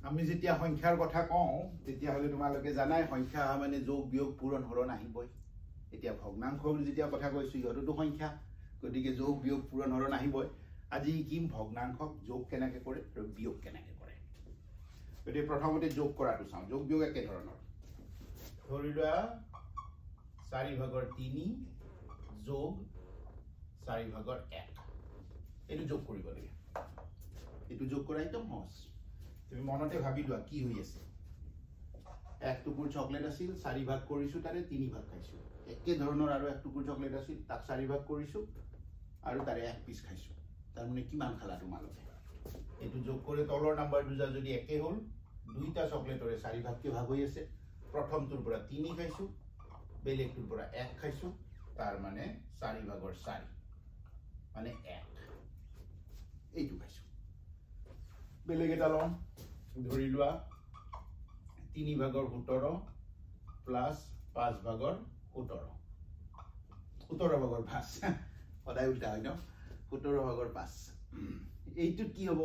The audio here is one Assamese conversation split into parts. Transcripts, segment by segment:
আমি যেতিয়া সংখ্যাৰ কথা কওঁ তেতিয়া হলে তোমালোকে জানাই সংখ্যা মানে যোগ বিয়োগ পূৰণ হৰণ আহিবই এতিয়া ভগ্নাংশৰ যেতিয়া কথা কৈছো ইহতটো সংখ্যা গতিকে যোগ বিয়োগ পূৰণ হৰণ আহিবই আজি কিম ভগ্নাংশক যোগ কেনেকৈ কৰে আৰু বিয়োগ কেনেকৈ কৰে গতিকে প্ৰথমতে যোগ কৰাটো চাওঁ যোগ বিয়োগ একে ধৰণৰ ধৰি লোৱা 4/3 যোগ 4/1 এইটো যোগ কৰিব লাগে এইটো যোগ কৰা একদম সহজ তুমি মনতে ভাবি লোৱা কি হৈ আছে এক টুকুৰ চকলেট আছিল 4 ভাগ কৰিছো তাৰে 3 ভাগ খাইছো একে ধৰণৰ আৰু এক টুকুৰ চকলেট আছিল তাক 4 ভাগ কৰিছো আৰু তাৰে এক পিস খাইছো তাৰ মানে কিমান খালা তোমালোকে এইটো যোগ কৰি তলৰ নাম্বাৰ দুটা যদি একে হ'ল দুইটা চকলেটৰে 4 ভাগকে ভাগ হৈ আছে প্ৰথমটোৰ পৰা 3 খাইছো বেলেগটোৰ পৰা 1 খাইছো তাৰ মানে 4/4 মানে 1 এইটো খাইছো বেলেগ এটা লম ধৰি লোৱা 3/17 প্লাস 5/17 17/5 সদায় উল্টা হয় ন 17/5 এইটো কি হ'ব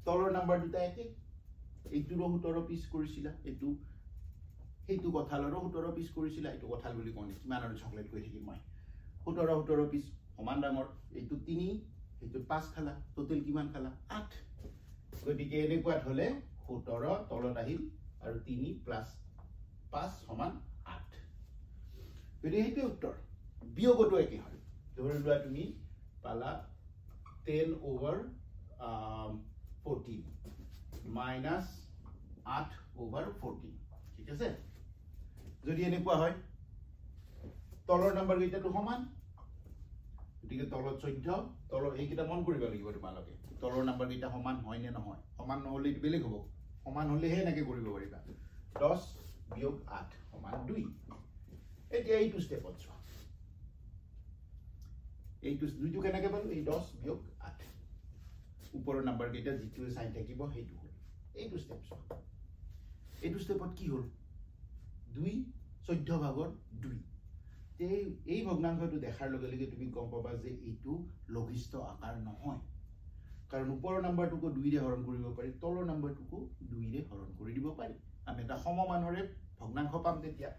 তলৰ নাম্বাৰ দুটা একে এইটোৰো 17 পিস কৰিছিলা এইটো এইটো কঁঠালৰো 17 পিস কৰিছিলা এইটো কঁঠাল বুলি কোনে কিমান আৰু চকলেট কৈ থাকিম মই 17 পিস সমান ডাঙৰ এইটো 3 এইটো 5 খালা টোটাল কিমান খালা 8 গতিকে এনেকুৱাত হলে 17 তলত আহিল আৰু 3 প্লাস 5 সমান 8 গতিকে এইটো উত্তৰ বিয়োগটো একে হয় ধৰি লোৱা তুমি পালা 10/14 minus 8/14 ঠিক আছে যদি এনেকুৱা হয় তলৰ নাম্বাৰ কেইটাটো সমান গতিকে তলত 14 তলৰ এইকেইটা মন কৰিব লাগিব তোমালোকে তলৰ নাম্বাৰ কেইটা সমান হয় নে নহয় সমান নহলে বেলেগ হ'ব সমান হলেহে এনেকৈ কৰিব পাৰিবা 10 বিয়োগ 8 সমান 2 এতিয়া এইটো ষ্টেপত চোৱা এইটো দুইটো কেনেকৈ পালো এই 10 বিয়োগ 8 ওপৰৰ নাম্বাৰ কেইটা যিটো সাইন থাকিব সেইটো হ'ল এইটো ষ্টেপ চোৱা এইটো ষ্টেপত কি হ'ল 2 14/2 এই ভগ্নাংশটো দেখাৰ লগে লগে তুমি গম পাবা যে এইটো লঘিষ্ঠ আকাৰ নহয় কাৰণ ওপৰৰ নাম্বাৰটোকো 2 ৰে হৰণ কৰিব পাৰি তলৰ নাম্বাৰটোকো 2 ৰে হৰণ কৰি দিব পাৰি আমি এটা সমমানৰে ভগ্নাংশ পাম তেতিয়া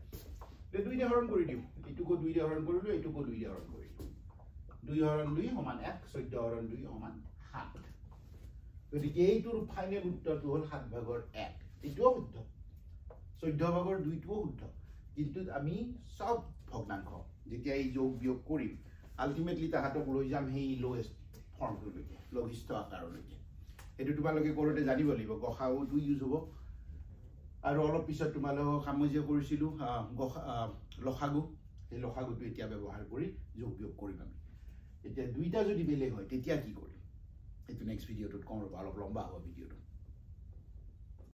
2 ৰে হৰণ কৰি দিম এইটোকো 2 ৰে হৰণ কৰিলো এইটোকো 2 ৰে হৰণ কৰি দিম 2 হৰণ 2 সমান 1 14 হৰণ 2 সমান 7 গতিকে এইটোৰ ফাইনেল উত্তৰটো হ'ল 7/1 এইটোও শুদ্ধ 14/2 টোও শুদ্ধ কিন্তু আমি সব ভগ্নাংশ যেতিয়া এই যোগ বিয়োগ কৰিম আলটিমেটলি তাহাতক লৈ যাম সেই লোয়েষ্ট ফৰ্মটোলৈকে লঘিষ্ঠ আকাৰলৈকে এইটো তোমালোকে কৰোঁতে জানিব লাগিব গসাউটো ইউজ হ'ব আৰু অলপ পিছত তোমালোকক সামঞ্জস্য কৰিছিলোঁ লসাগু এই লসাগুটো এতিয়া ব্যৱহাৰ কৰি যোগ বিয়োগ কৰিম আমি এতিয়া দুইটা যদি বেলেগ হয় তেতিয়া কি কৰিম এইটো নেক্সট ভিডিঅ'টোত কম ৰ'বা অলপ লম্বা হ'ব ভিডিঅ'টো